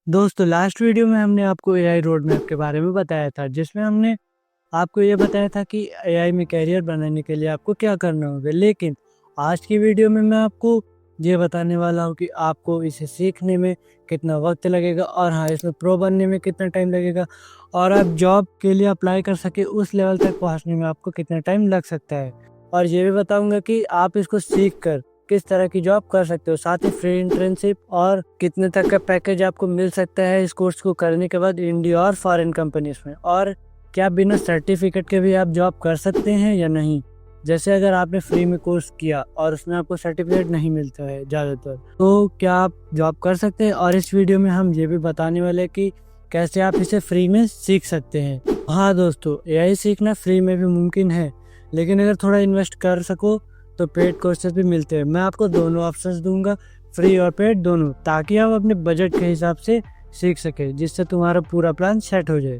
दोस्तों last video में हमने आपको एआई रोड मैप के बारे में बताया था, जिसमें हमने आपको ये बताया था कि एआई में कैरियर बनाने के लिए आपको क्या करना होगा। लेकिन आज की वीडियो में मैं आपको ये बताने वाला हूँ कि आपको इसे सीखने में कितना वक्त लगेगा और हाँ, इसमें प्रो बनने में कितना टाइम लगेगा और आप जॉब के लिए अप्लाई कर सके उस लेवल तक पहुँचने में आपको कितना टाइम लग सकता है। और ये भी बताऊँगा कि आप इसको सीख कर किस तरह की जॉब कर सकते हो, साथ ही फ्री इंटर्नशिप और कितने तक का पैकेज आपको मिल सकता है इस कोर्स को करने के बाद इंडिया और फॉरेन कंपनीज में, और क्या बिना सर्टिफिकेट के भी आप जॉब कर सकते हैं या नहीं। जैसे अगर आपने फ्री में कोर्स किया और उसमें आपको सर्टिफिकेट नहीं मिलता है ज़्यादातर, तो क्या आप जॉब कर सकते हैं। और इस वीडियो में हम ये भी बताने वाले हैं कि कैसे आप इसे फ्री में सीख सकते हैं। हाँ दोस्तों, एआई सीखना फ्री में भी मुमकिन है, लेकिन अगर थोड़ा इन्वेस्ट कर सको तो पेड कोर्सेज भी मिलते हैं। मैं आपको दोनों ऑप्शंस दूंगा, फ्री और पेड दोनों, ताकि आप अपने बजट के हिसाब से सीख सके, जिससे तुम्हारा पूरा प्लान सेट हो जाए।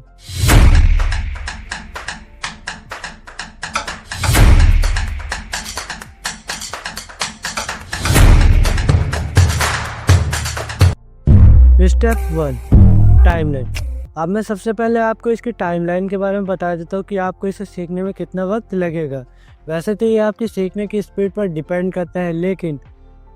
Step 1, timeline. अब मैं सबसे पहले आपको इसकी टाइमलाइन के बारे में बता देता हूँ कि आपको इसे सीखने में कितना वक्त लगेगा। वैसे तो ये आपकी सीखने की स्पीड पर डिपेंड करता है, लेकिन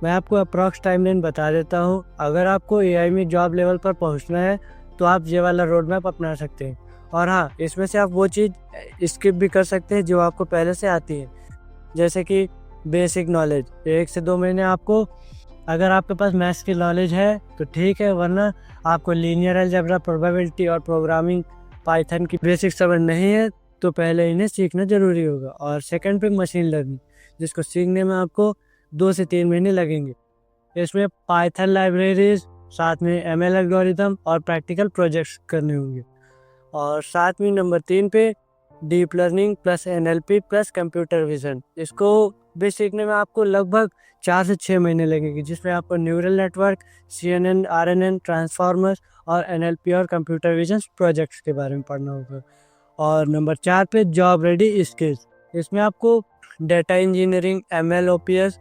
मैं आपको अप्रॉक्स टाइमलाइन बता देता हूँ। अगर आपको एआई में जॉब लेवल पर पहुँचना है तो आप ये वाला रोड मैप अपना सकते हैं। और हाँ, इसमें से आप वो चीज़ स्किप भी कर सकते हैं जो आपको पहले से आती है, जैसे कि बेसिक नॉलेज। 1 से 2 महीने आपको, अगर आपके पास मैथ्स की नॉलेज है तो ठीक है, वरना आपको लीनियर अलजेब्रा, प्रोबेबिलिटी और प्रोग्रामिंग, पाइथन की बेसिक समझ नहीं है तो पहले इन्हें सीखना ज़रूरी होगा। और सेकंड पे मशीन लर्निंग, जिसको सीखने में आपको 2 से 3 महीने लगेंगे। इसमें पाइथन लाइब्रेरीज, साथ में एमएल एल्गोरिथम और प्रैक्टिकल प्रोजेक्ट्स करने होंगे। और साथ में नंबर 3 पे deep learning plus NLP plus computer vision. इसको भी सीखने में आपको लगभग 4 से 6 महीने लगेंगे, जिसमें आपको neural network, CNN, RNN, transformers और एनएलपी और कंप्यूटर विजन प्रोजेक्ट्स के बारे में पढ़ना होगा। और नंबर 4 पे जॉब रेडी स्किल्स। इसमें आपको data engineering, ML OPS,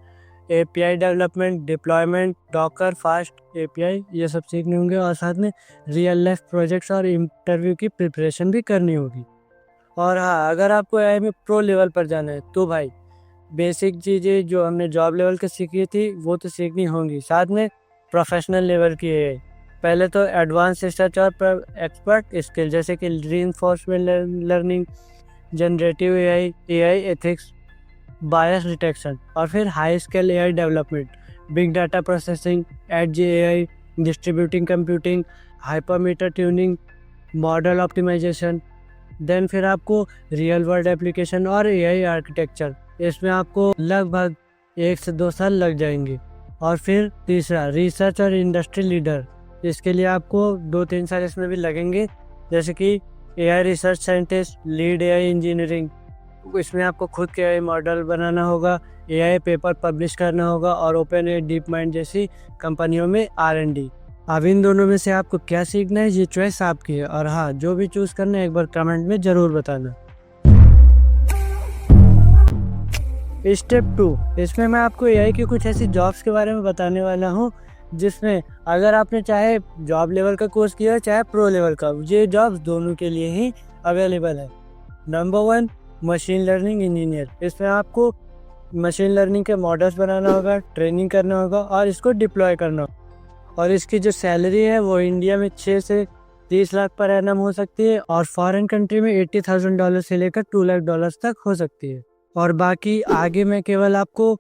API development, deployment, Docker, fast API, ये सब सीखने होंगे। और साथ में रियल लाइफ प्रोजेक्ट्स और इंटरव्यू की प्रिपरेशन भी करनी होगी। और हाँ, अगर आपको एआई में प्रो लेवल पर जाना है तो भाई बेसिक चीज़ें जो हमने जॉब लेवल के सीखी थी वो तो सीखनी होंगी, साथ में प्रोफेशनल लेवल की एआई। पहले तो एडवांस रिसर्च और एक्सपर्ट स्किल, जैसे कि reinforcement learning, generative AI, AI ethics, bias detection. और फिर high scale AI development, big data processing, edge AI, distributing computing, hyperparameter tuning, model optimisation. Then फिर आपको रियल वर्ल्ड एप्लीकेशन और AI architecture, इसमें आपको लगभग 1 से 2 साल लग जाएंगे। और फिर तीसरा रिसर्च और इंडस्ट्री लीडर, इसके लिए आपको 2-3 साल इसमें भी लगेंगे, जैसे कि AI research scientist, lead AI engineering. इसमें आपको खुद के एआई मॉडल बनाना होगा, एआई पेपर पब्लिश करना होगा और ओपन एआई, डीप माइंड जैसी कंपनियों में R&D। अब इन दोनों में से आपको क्या सीखना है ये चॉइस आपकी है। और हाँ, जो भी चूज करना है एक बार कमेंट में जरूर बताना। स्टेप 2, इसमें मैं आपको एआई की कुछ ऐसी जॉब्स के बारे में बताने वाला हूँ जिसमें अगर आपने चाहे जॉब लेवल का कोर्स किया चाहे प्रो लेवल का, ये जॉब्स दोनों के लिए ही अवेलेबल है। Number 1, machine learning engineer. इसमें आपको मशीन लर्निंग के मॉडल्स बनाना होगा, ट्रेनिंग करना होगा और इसको डिप्लॉय करना होगा। और इसकी जो सैलरी है वो इंडिया में 6 से 30 लाख पर एनम हो सकती है और फॉरेन कंट्री में $80,000 से लेकर $2 लाख तक हो सकती है। और बाकी आगे मैं केवल आपको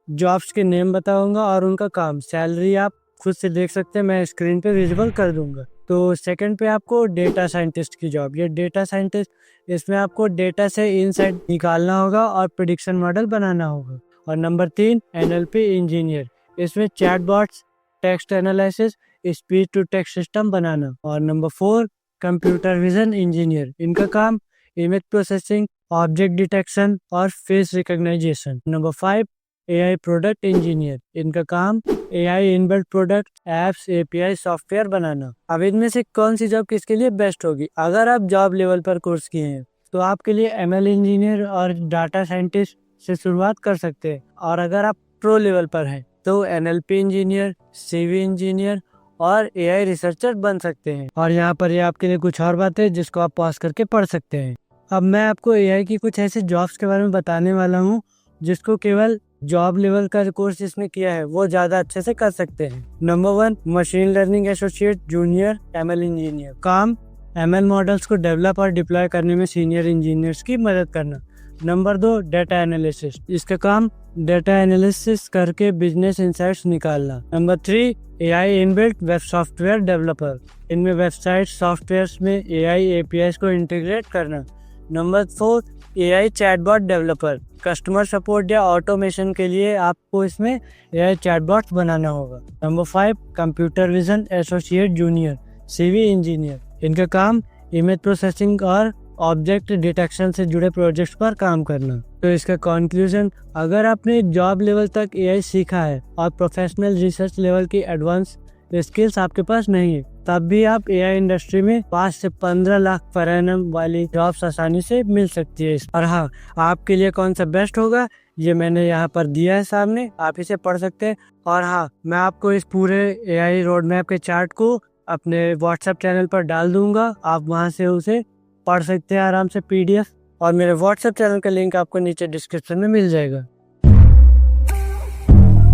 जॉब्स के नेम बताऊंगा और उनका काम, सैलरी आप खुद से देख सकते हैं, मैं स्क्रीन पे विजिबल कर दूंगा। तो सेकंड पे आपको डेटा साइंटिस्ट की जॉब। ये डेटा साइंटिस्ट, इसमें आपको डेटा से इनसाइट निकालना होगा और प्रेडिक्शन मॉडल बनाना होगा। और नंबर 3, NLP इंजीनियर। इसमें chatbots, text analysis, speech to text system बनाना। और नंबर 4, कंप्यूटर विजन इंजीनियर। इनका काम इमेज प्रोसेसिंग, ऑब्जेक्ट डिटेक्शन और face recognization. Number 5, AI product engineer. इनका काम AI inbuilt product, apps, API software बनाना। अब इनमें से कौन सी जॉब किसके लिए बेस्ट होगी? अगर आप जॉब लेवल पर कोर्स किए हैं तो आपके लिए ML इंजीनियर और डाटा साइंटिस्ट से शुरुआत कर सकते हैं। और अगर आप प्रो लेवल पर हैं तो NLP इंजीनियर, CV इंजीनियर और एआई रिसर्चर बन सकते हैं। और यहाँ पर ये आपके लिए कुछ और बातें जिसको आप पॉज करके पढ़ सकते हैं। अब मैं आपको एआई की कुछ ऐसे जॉब्स के बारे में बताने वाला हूँ जिसको केवल जॉब लेवल का कोर्स जिसने किया है वो ज़्यादा अच्छे से कर सकते हैं। Number 1, machine learning associate junior ML engineer. काम एमएल मॉडल्स को डेवलप और डिप्लॉय करने में सीनियर इंजीनियर्स की मदद करना। Number 2, data analysis. इसका काम डेटा एनालिसिस करके बिजनेस इंसाइट्स निकालना। Number 3, AI inbuilt web software developer. इनमें वेबसाइट सॉफ्टवेयर में एआई एपीआई को इंटीग्रेट करना। Number 4, AI chatbot developer. Customer support या ऑटोमेशन के लिए आपको इसमें एआई चैटबॉट्स बनाना होगा। Number 5, computer vision associate junior CV engineer. इनका काम इमेज प्रोसेसिंग और ऑब्जेक्ट डिटेक्शन से जुड़े प्रोजेक्ट्स पर काम करना। तो इसका कंक्लूजन, अगर आपने जॉब लेवल तक एआई सीखा है और प्रोफेशनल रिसर्च लेवल की एडवांस स्किल्स आपके पास नहीं है, तब भी आप एआई इंडस्ट्री में 5 से 15 लाख पर एनम वाली जॉब्स आसानी से मिल सकती है। और हाँ, आपके लिए कौन सा बेस्ट होगा ये मैंने यहाँ पर दिया है सामने, आप इसे पढ़ सकते हैं। और हाँ, मैं आपको इस पूरे एआई रोड मैप के चार्ट को अपने व्हाट्सएप चैनल पर डाल दूंगा, आप वहाँ से उसे पढ़ सकते हैं आराम से पीडीएफ। और मेरे व्हाट्सएप चैनल का लिंक आपको नीचे डिस्क्रिप्शन में मिल जाएगा।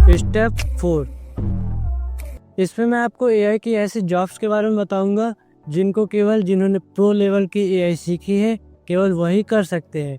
स्टेप 4, इसमें मैं आपको एआई की ऐसी जॉब्स के बारे में बताऊंगा जिन्होंने प्रो लेवल की एआई सीखी है केवल वही कर सकते हैं।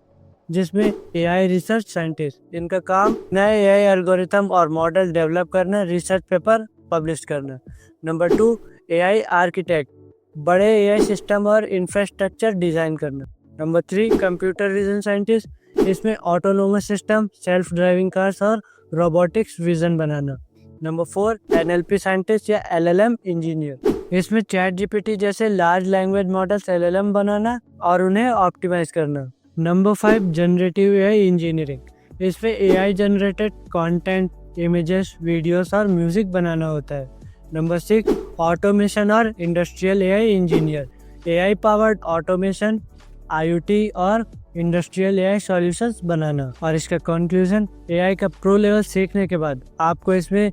जिसमें एआई रिसर्च साइंटिस्ट, इनका काम नए एआई एल्गोरिथम और मॉडल डेवलप करना, रिसर्च पेपर पब्लिश करना। नंबर 2, एआई आर्किटेक्ट, बड़े एआई सिस्टम और इंफ्रास्ट्रक्चर डिजाइन करना। नंबर 3, कंप्यूटर विजन साइंटिस्ट, इसमें autonomous system, self driving cars और रोबोटिक्स विजन बनाना। नंबर 4, एनएलपी साइंटिस्ट या एलएलएम इंजीनियर, इसमें चैट जीपीटी जैसे लार्ज लैंग्वेज मॉडल्स एलएलएम बनाना और उन्हें ऑप्टिमाइज करना। नंबर 5, जनरेटिव एआई इंजीनियरिंग, इसमें AI generated content, images, videos और म्यूजिक बनाना होता है। नंबर 6, ऑटोमेशन और industrial AI engineer, AI powered automation, IoT और इंडस्ट्रियल एआई सॉल्यूशंस बनाना। और इसका कंक्लूजन, एआई का प्रो लेवल सीखने के बाद आपको इसमें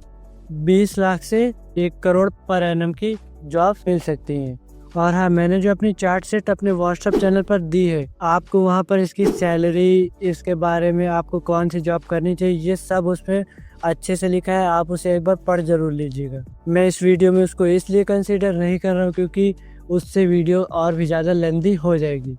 20 लाख से 1 करोड़ पर एनम की जॉब मिल सकती हैं। और हाँ, मैंने जो अपनी चार्ट सेट अपने व्हाट्सएप चैनल पर दी है, आपको वहाँ पर इसकी सैलरी, इसके बारे में आपको कौन सी जॉब करनी चाहिए, ये सब उसमें अच्छे से लिखा है, आप उसे एक बार पढ़ जरूर लीजिएगा। मैं इस वीडियो में उसको इसलिए कंसीडर नहीं कर रहा हूँ क्योंकि उससे वीडियो और भी ज़्यादा लेंथी हो जाएगी।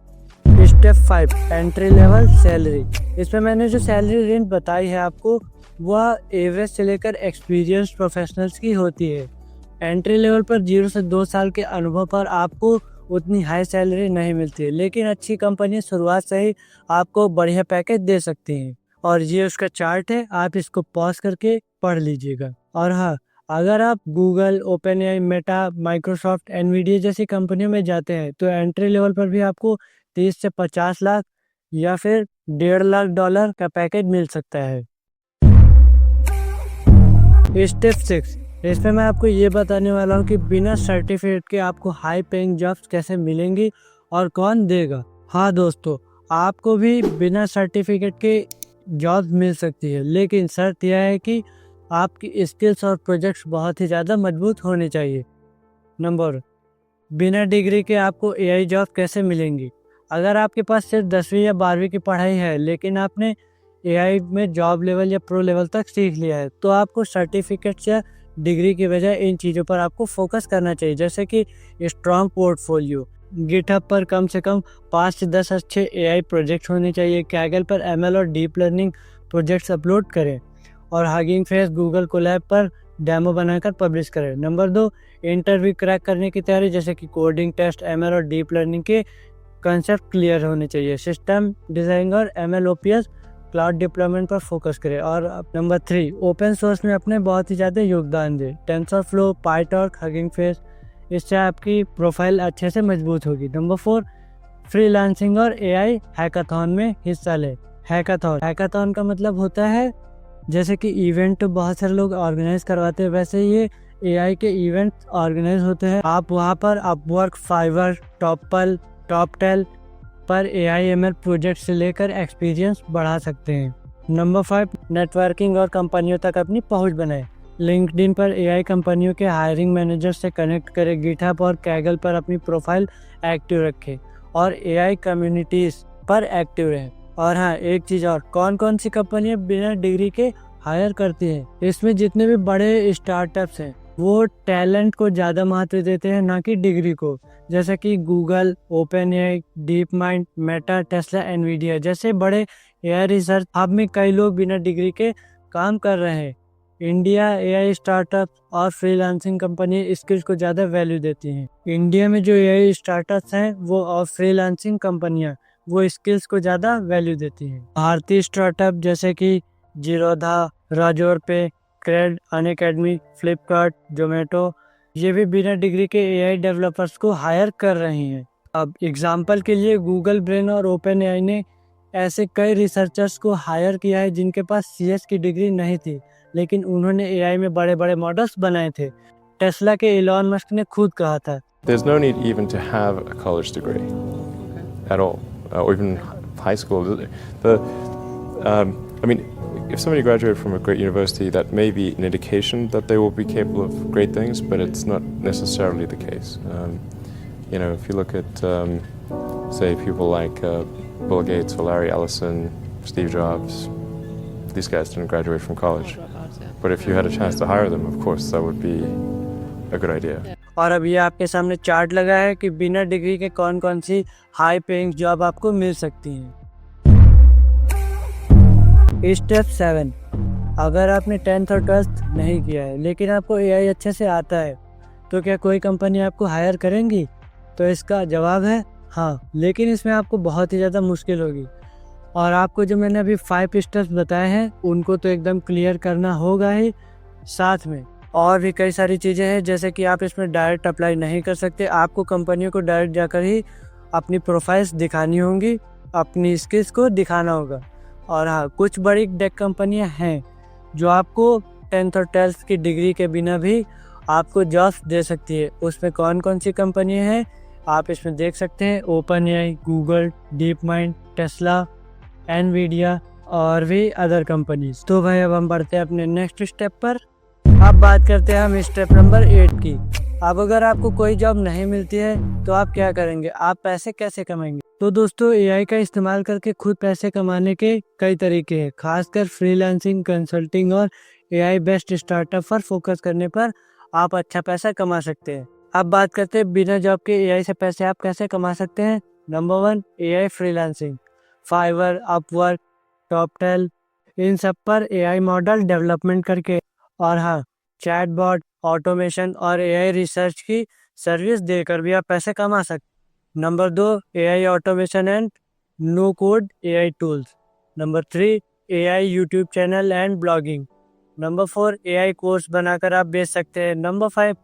स्टेप 5, एंट्री लेवल सैलरी, इसमें मैंने जो सैलरी रेंज बताई है आपको, वह एवरेज से लेकर एक्सपीरियंस प्रोफेशनल्स की होती है। एंट्री लेवल पर 0 से 2 साल के अनुभव पर आपको उतनी हाई सैलरी नहीं मिलती है, लेकिन अच्छी कंपनी शुरुआत से ही आपको बढ़िया पैकेज दे सकती हैं। और ये उसका चार्ट है, आप इसको पॉज करके पढ़ लीजिएगा। और हाँ, अगर आप Google, open AI, Meta, Microsoft, Nvidia जैसी कंपनियों में जाते हैं तो एंट्री लेवल पर भी आपको 30 से 50 लाख या फिर $1.5 लाख का पैकेज मिल सकता है। स्टेप 6, इसमें मैं आपको ये बताने वाला हूँ कि बिना सर्टिफिकेट के आपको हाई पेइंग जॉब्स कैसे मिलेंगी और कौन देगा। हाँ दोस्तों, आपको भी बिना सर्टिफिकेट के जॉब मिल सकती है, लेकिन शर्त यह है कि आपकी स्किल्स और प्रोजेक्ट्स बहुत ही ज़्यादा मजबूत होने चाहिए। नंबर, बिना डिग्री के आपको एआई जॉब कैसे मिलेंगी। अगर आपके पास सिर्फ 10वीं या 12वीं की पढ़ाई है, लेकिन आपने एआई में जॉब लेवल या प्रो लेवल तक सीख लिया है, तो आपको सर्टिफिकेट्स या डिग्री की बजाय इन चीज़ों पर आपको फोकस करना चाहिए, जैसे कि स्ट्रॉन्ग पोर्टफोलियो, गिटहब पर कम से कम 5 से 10 अच्छे एआई प्रोजेक्ट्स होने चाहिए, कैगल पर एमएल और डीप लर्निंग प्रोजेक्ट्स अपलोड करें, और हगिंग फेस, गूगल कोलैब पर डेमो बनाकर पब्लिश करें। नंबर 2, इंटरव्यू क्रैक करने की तैयारी, जैसे कि कोडिंग टेस्ट, एमएल और डीप लर्निंग के कंसेप्ट क्लियर होने चाहिए। सिस्टम डिजाइन और एमएलओपीएस, क्लाउड डिप्लॉयमेंट पर फोकस करें। और नंबर 3, ओपन सोर्स में अपने बहुत ही ज़्यादा योगदान दें। टेंसरफ्लो, पाइटॉर्क, हगिंग फेस, इससे आपकी प्रोफाइल अच्छे से मजबूत होगी। नंबर 4, फ्रीलांसिंग और एआई हैकाथॉन में हिस्सा लें। हैकाथॉन का मतलब होता है जैसे कि इवेंट बहुत सारे लोग ऑर्गेनाइज करवाते हैं, वैसे ये एआई के इवेंट ऑर्गेनाइज होते हैं। आप वहाँ पर अपवर्क, फाइवर, टॉपल, टॉपटेल पर एआई एमएल प्रोजेक्ट से लेकर एक्सपीरियंस बढ़ा सकते हैं। नंबर 5, नेटवर्किंग और कंपनियों तक अपनी पहुंच बनाएं। लिंक्डइन पर एआई कंपनियों के हायरिंग मैनेजर से कनेक्ट करें। गिटहब और कैगल पर अपनी प्रोफाइल एक्टिव रखें और एआई कम्युनिटीज़ पर एक्टिव रहें। और हाँ, एक चीज़ और, कौन कौन सी कंपनियां बिना डिग्री के हायर करती हैं? इसमें जितने भी बड़े स्टार्टअप्स हैं वो टैलेंट को ज़्यादा महत्व देते हैं, ना कि डिग्री को। जैसे कि Google, open AI, deep mind, Meta, Tesla, Nvidia जैसे बड़े एआई रिसर्च हब में कई लोग बिना डिग्री के काम कर रहे हैं। इंडिया एआई स्टार्टअप और फ्रीलांसिंग कंपनी स्किल्स को ज़्यादा वैल्यू देती हैं। इंडिया में जो एआई स्टार्टअप्स हैं वो और फ्रीलांसिंग कंपनियां वो स्किल्स को ज़्यादा वैल्यू देती हैं। भारतीय स्टार्टअप जैसे कि जीरोधा, राजौर पे, क्रेड, अनअकैडमी, फ्लिपकार्ट, जोमेटो ये भी बिना डिग्री के एआई डेवलपर्स को हायर कर रही हैं। अब एग्जांपल के लिए गूगल ब्रेन और ओपन एआई ने ऐसे कई रिसर्चर्स को हायर किया है जिनके पास सीएस की डिग्री नहीं थी, लेकिन उन्होंने एआई में बड़े बड़े मॉडल्स बनाए थे। टेस्ला के इलॉन मस्क ने खुद कहा था, There's no need even to have a college degree at all, or even high school. I mean, if somebody graduated from a great university, that may be an indication that they will be capable of great things, but it's not necessarily the case. If you look at, say, people like Bill Gates or Larry Ellison, Steve Jobs, these guys didn't graduate from college. But if you had a chance to hire them, of course, that would be a good idea. और अब ये आपके सामने chart लगा है कि बिना degree के कौन कौन सी हाई पेइंग जॉब आपको मिल सकती हैं। स्टेप 7, अगर आपने 10th और 12th नहीं किया है लेकिन आपको एआई अच्छे से आता है तो क्या कोई कंपनी आपको हायर करेंगी? तो इसका जवाब है हाँ, लेकिन इसमें आपको बहुत ही ज़्यादा मुश्किल होगी। और आपको जो मैंने अभी 5 स्टेप्स बताए हैं उनको तो एकदम क्लियर करना होगा ही, साथ में और भी कई सारी चीज़ें हैं जैसे कि आप इसमें डायरेक्ट अप्लाई नहीं कर सकते। आपको कंपनियों को डायरेक्ट जाकर ही अपनी प्रोफाइल्स दिखानी होंगी, अपनी स्किल्स को दिखाना होगा। और हाँ, कुछ बड़ी टेक कंपनियां हैं जो आपको 10th और 12th की डिग्री के बिना भी आपको जॉब्स दे सकती है। उसमें कौन कौन सी कंपनियां हैं आप इसमें देख सकते हैं, open AI, Google, deep mind, Tesla, Nvidia और भी अदर कंपनीज। तो भाई अब हम बढ़ते हैं अपने नेक्स्ट स्टेप पर। अब बात करते हैं हम स्टेप नंबर 8 की। अब अगर आपको कोई जॉब नहीं मिलती है तो आप क्या करेंगे, आप पैसे कैसे कमाएंगे? तो दोस्तों, एआई का इस्तेमाल करके खुद पैसे कमाने के कई तरीके हैं। खासकर फ्रीलांसिंग, कंसल्टिंग और एआई बेस्ड स्टार्टअप पर फोकस करने पर आप अच्छा पैसा कमा सकते हैं। अब बात करते हैं बिना जॉब के एआई से पैसे आप कैसे कमा सकते हैं। Number 1, AI freelancing, Fiverr, Upwork, Toptal, इन सब पर एआई मॉडल डेवलपमेंट करके और हाँ, चैटबॉट, ऑटोमेशन और एआई रिसर्च की सर्विस देकर भी आप पैसे कमा सकते। Number 2, AI automation and no code AI tools. Number 3, AI YouTube channel and blogging. Number 4, AI course बनाकर आप बेच सकते हैं। नंबर 5,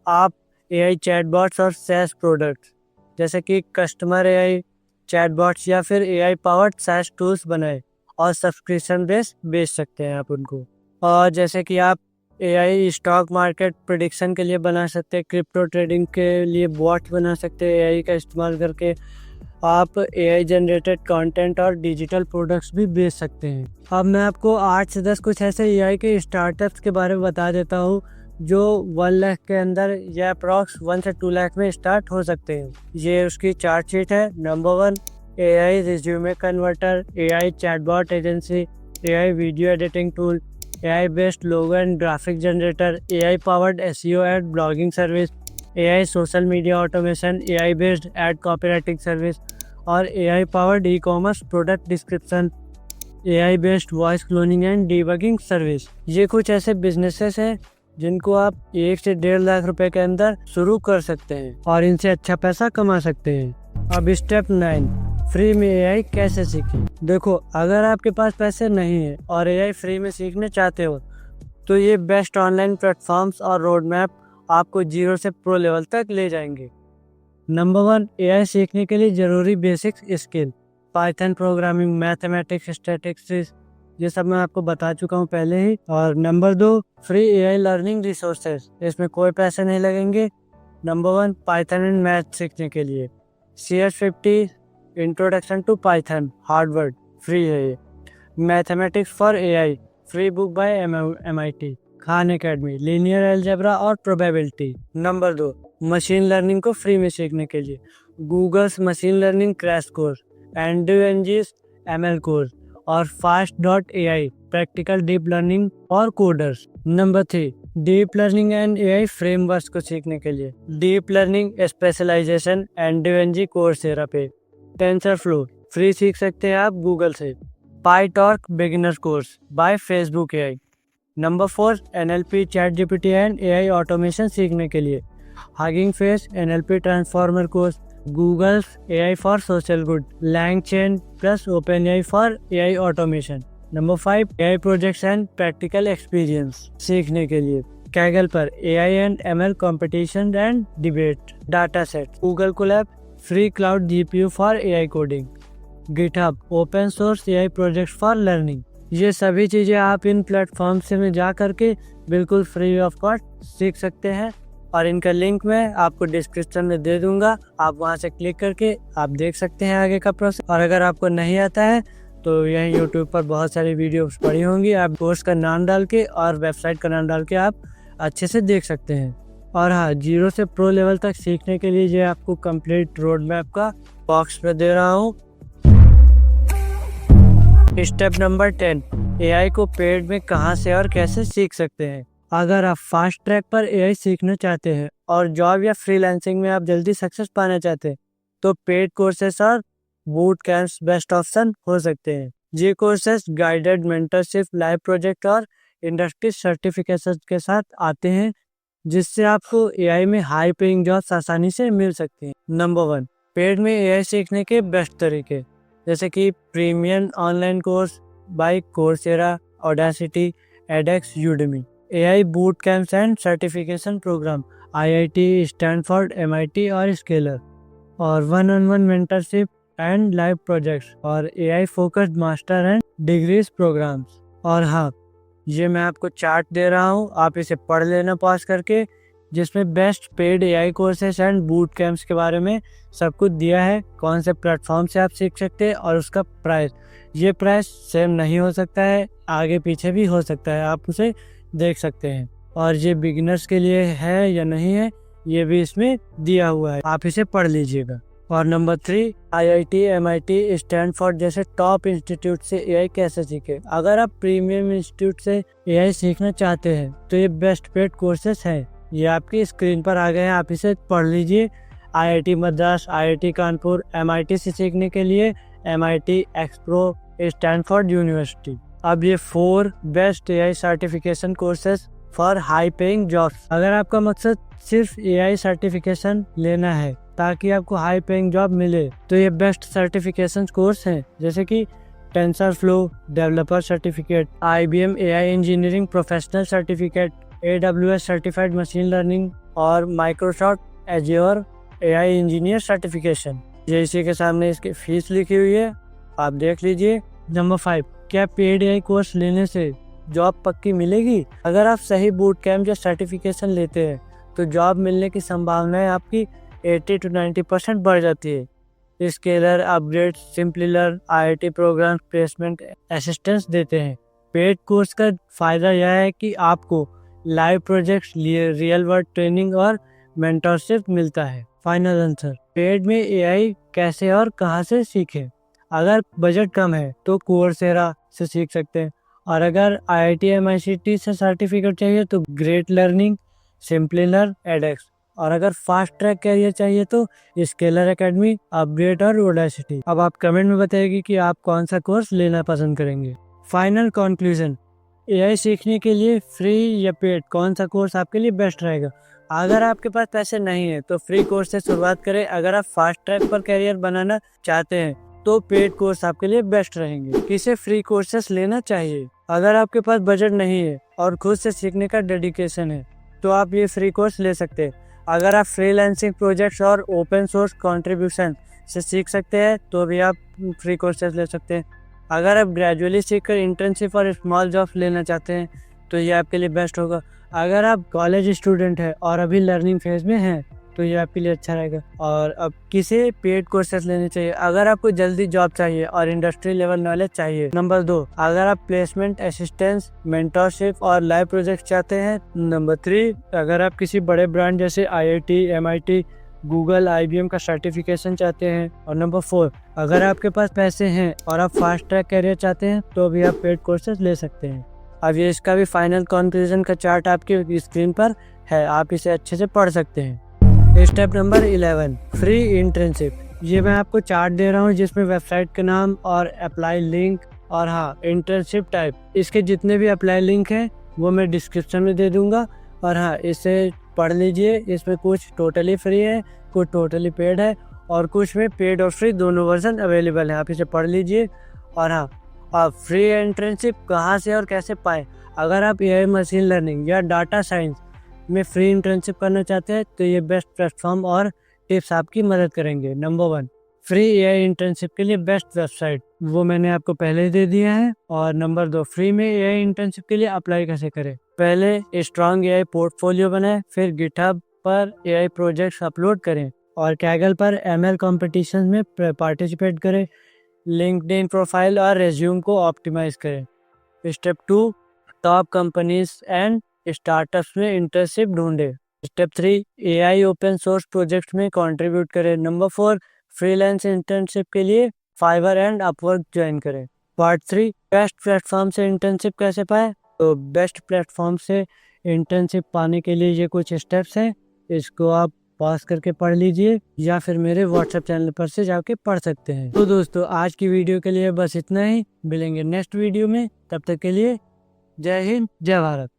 आप एआई चैटबॉट्स और सैस प्रोडक्ट्स जैसे कि कस्टमर एआई चैटबॉट्स या फिर एआई पावर्ड सैस टूल्स बनाए और सब्सक्रिप्शन बेस बेच सकते हैं आप उनको। और जैसे कि आप एआई स्टॉक मार्केट प्रेडिक्शन के लिए बना सकते हैं, क्रिप्टो ट्रेडिंग के लिए बॉट बना सकते हैं एआई का इस्तेमाल करके। आप एआई जनरेटेड कंटेंट और डिजिटल प्रोडक्ट्स भी बेच सकते हैं। अब मैं आपको 8 से 10 कुछ ऐसे एआई के स्टार्टअप्स के बारे में बता देता हूँ जो 1 लाख के अंदर या अप्रॉक्स 1 से 2 लाख में स्टार्ट हो सकते हैं। ये उसकी चार्ट शीट है। Number 1, AI resume converter, AI chatbot agency, AI video editing tool, AI based logo and graphic generator, AI powered SEO and blogging service, AI social media automation, AI based ad copywriting service और AI powered e commerce product description, AI based voice cloning and debugging service. ये कुछ ऐसे businesses हैं जिनको आप 1 से 1.5 लाख रुपए के अंदर शुरू कर सकते हैं और इनसे अच्छा पैसा कमा सकते हैं। अब स्टेप 9, फ्री में एआई कैसे सीखें। देखो, अगर आपके पास पैसे नहीं है और एआई फ्री में सीखने चाहते हो तो ये बेस्ट ऑनलाइन प्लेटफॉर्म्स और रोड मैप आपको 0 से प्रो लेवल तक ले जाएंगे। नंबर 1, एआई सीखने के लिए जरूरी basic skill, Python programming, mathematics, statistics, ये सब मैं आपको बता चुका हूँ पहले ही। और number 2, free AI learning resources, इसमें कोई पैसे नहीं लगेंगे। नंबर 1, पाइथन एंड मैथ सीखने के लिए CS50 introduction to Python Harvard free है ये। Mathematics for AI free book by MIT। Khan Academy, linear algebra और प्रोबेबिलिटी। नंबर 2, मशीन लर्निंग को फ्री में सीखने के लिए Google's machine learning crash course, Andrew Ng's ML course और fast.ai प्रैक्टिकल डीप लर्निंग और coders. Number 3, deep learning and AI frameworks को सीखने के लिए deep learning specialization Andrew Ng Coursera पे। टेंसरफ्लो फ्री सीख सकते हैं आप गूगल से। PyTorch beginner course by Facebook AI। Number 4, NLP ChatGPT and AI automation सीखने के लिए hugging face NLP transformer course, Google's AI for social good, LangChain plus OpenAI for AI automation. Number 5, AI projects and practical experience सीखने के लिए Kaggle पर AI and ML competition and debate data set, Google Colab free cloud GPU for AI coding, GitHub open source AI project for learning. ये सभी चीज़ें आप इन platform से में जा करके बिल्कुल फ्री ऑफ कॉस्ट सीख सकते हैं और इनका लिंक मैं आपको डिस्क्रिप्शन में दे दूंगा। आप वहां से क्लिक करके आप देख सकते हैं आगे का प्रोसेस। और अगर आपको नहीं आता है तो यहीं यूट्यूब पर बहुत सारी वीडियोस पड़ी होंगी, आप कोर्स का नाम डाल के और वेबसाइट का नाम डाल के आप अच्छे से देख सकते हैं। और हाँ, 0 से प्रो लेवल तक सीखने के लिए ये आपको कंप्लीट रोड मैप का बॉक्स में दे रहा हूँ। स्टेप नंबर 10, AI को पेड में कहाँ से और कैसे सीख सकते हैं। अगर आप फास्ट ट्रैक पर AI सीखना चाहते हैं और जॉब या फ्रीलांसिंग में आप जल्दी सक्सेस पाना चाहते हैं तो पेड कोर्सेस और बूट कैंप्स बेस्ट ऑप्शन हो सकते हैं। ये courses guided mentorship, live project और इंडस्ट्री सर्टिफिकेशन के साथ आते हैं जिससे आपको AI में हाई पेइंग जॉब्स आसानी से मिल सकती हैं। नंबर 1, पेड में AI सीखने के बेस्ट तरीके जैसे कि premium online course by Coursera, Udacity, edX, Udemy, AI boot camps and certification program IIT, Stanford, MIT और स्केलर, और 1-on-1 mentorship and live projects और AI focused master and degrees programs. और हाँ, ये मैं आपको चार्ट दे रहा हूँ, आप इसे पढ़ लेना पॉज करके, जिसमें best paid AI courses and boot camps के बारे में सब कुछ दिया है, कौन से प्लेटफॉर्म से आप सीख सकते हैं और उसका प्राइस। ये प्राइस सेम नहीं हो सकता है, आगे पीछे भी हो सकता है, आप उसे देख सकते हैं। और ये बिगिनर्स के लिए है या नहीं है ये भी इसमें दिया हुआ है, आप इसे पढ़ लीजिएगा। और नंबर 3, IIT, MIT, स्टैनफोर्ड जैसे टॉप इंस्टीट्यूट से AI कैसे सीखे। अगर आप प्रीमियम इंस्टीट्यूट से AI सीखना चाहते हैं तो ये बेस्ट पेड कोर्सेस हैं, ये आपकी स्क्रीन पर आ गए हैं, आप इसे पढ़ लीजिए। IIT Madras, IIT Kanpur, MIT से सीखने के लिए MIT एक्सप्रो, स्टैनफोर्ड यूनिवर्सिटी। अब ये 4 best AI certification courses for high paying jobs. अगर आपका मकसद सिर्फ AI सर्टिफिकेशन लेना है ताकि आपको हाई पेइंग जॉब मिले तो ये बेस्ट सर्टिफिकेशन कोर्स हैं जैसे कि TensorFlow developer certificate, IBM AI engineering professional certificate, AWS certified machine learning और Microsoft Azure AI engineer certification. ये इसी के सामने इसकी फीस लिखी हुई है, आप देख लीजिए। नंबर 5, क्या पेड AI कोर्स लेने से जॉब पक्की मिलेगी। अगर आप सही बूट कैंप या सर्टिफिकेशन लेते हैं तो जॉब मिलने की संभावनाएं आपकी 80 to 90% बढ़ जाती है। Scaler, upGrad, Simplilearn, IIT program placement assistance देते हैं। पेड कोर्स का फायदा यह है कि आपको live projects, real world training और मेंटरशिप मिलता है। फाइनल आंसर, पेड में AI कैसे और कहां से सीखें। अगर बजट कम है तो कोर्सेरा से सीख सकते हैं, और अगर IIT MIT से सर्टिफिकेट चाहिए तो ग्रेट लर्निंग, सिंपलीलर्न, edX, और अगर फास्ट ट्रैक कैरियर चाहिए तो स्केलर एकेडमी, अपग्रेड और ऑडेसिटी। अब आप कमेंट में बताइए कि आप कौन सा कोर्स लेना पसंद करेंगे। फाइनल कंक्लूजन, AI सीखने के लिए फ्री या पेड कौन सा कोर्स आपके लिए बेस्ट रहेगा। अगर आपके पास पैसे नहीं है तो फ्री कोर्स से शुरुआत करें। अगर आप फास्ट ट्रैक पर कैरियर बनाना चाहते हैं तो पेड कोर्स आपके लिए बेस्ट रहेंगे। किसे फ्री कोर्सेस लेना चाहिए। अगर आपके पास बजट नहीं है और खुद से सीखने का डेडिकेशन है तो आप ये फ्री कोर्स ले सकते हैं। अगर आप फ्रीलांसिंग प्रोजेक्ट्स और ओपन सोर्स कंट्रीब्यूशन से सीख सकते हैं तो भी आप फ्री कोर्सेज ले सकते हैं। अगर आप ग्रेजुअली सीखकर इंटर्नशिप और स्मॉल जॉब्स लेना चाहते हैं तो ये आपके लिए बेस्ट होगा। अगर आप कॉलेज स्टूडेंट हैं और अभी लर्निंग फेज में हैं तो ये आपके लिए अच्छा रहेगा। और अब किसे पेड कोर्सेज लेने चाहिए? अगर आपको जल्दी जॉब चाहिए और इंडस्ट्री लेवल नॉलेज चाहिए। नंबर 2, अगर आप प्लेसमेंट असिस्टेंस, मेंटरशिप और लाइव प्रोजेक्ट चाहते हैं। नंबर 3, अगर आप किसी बड़े ब्रांड जैसे IIT, MIT, गूगल, IBM का सर्टिफिकेशन चाहते हैं। और नंबर 4, अगर आपके पास पैसे हैं और आप फास्ट ट्रैक करियर चाहते हैं तो भी आप पेड कोर्सेज ले सकते हैं। अब ये इसका भी फाइनल कंक्लूजन का चार्ट आपकी स्क्रीन पर है, आप इसे अच्छे से पढ़ सकते हैं। Step number 11, free internship. ये मैं आपको चार्ट दे रहा हूँ जिसमें वेबसाइट का नाम और अप्लाई लिंक और हाँ इंटर्नशिप टाइप, इसके जितने भी अप्लाई लिंक हैं वो मैं डिस्क्रिप्शन में दे दूंगा। और हाँ, इसे पढ़ लीजिए। इसमें कुछ टोटली फ्री है, कुछ टोटली पेड है और कुछ में पेड और फ्री दोनों वर्जन अवेलेबल है। आप इसे पढ़ लीजिए। और हाँ, आप फ्री इंटर्नशिप कहाँ से और कैसे पाएँ? अगर आप AI मशीन लर्निंग या डाटा साइंस में फ्री इंटर्नशिप करना चाहते हैं तो ये बेस्ट प्लेटफॉर्म और टिप्स आपकी मदद करेंगे। नंबर 1, फ्री AI इंटर्नशिप के लिए बेस्ट वेबसाइट, वो मैंने आपको पहले ही दे दिया है। और नंबर 2, फ्री में AI इंटर्नशिप के लिए अप्लाई कैसे करें? पहले स्ट्रॉन्ग AI पोर्टफोलियो बनाएं, फिर गिटहब पर AI प्रोजेक्ट्स अपलोड करें और कैगल पर ML कॉम्पिटिशन में पार्टिसिपेट करें। लिंक्डइन प्रोफाइल और रेज्यूम को ऑप्टिमाइज करें। Step 2, top companies and startups में इंटर्नशिप ढूंढें। Step 3, AI open source project में कंट्रीब्यूट करें। नंबर 4, फ्रीलांस इंटर्नशिप के लिए फाइवर एंड अपवर्क ज्वाइन करें। पार्ट 3, बेस्ट प्लेटफॉर्म से इंटर्नशिप कैसे पाएं? तो बेस्ट प्लेटफॉर्म से इंटर्नशिप पाने के लिए ये कुछ स्टेप्स हैं, इसको आप पॉज करके पढ़ लीजिए या फिर मेरे व्हाट्सएप चैनल पर से जाके पढ़ सकते हैं। तो दोस्तों, आज की वीडियो के लिए बस इतना ही। मिलेंगे नेक्स्ट वीडियो में, तब तक के लिए जय हिंद, जय भारत।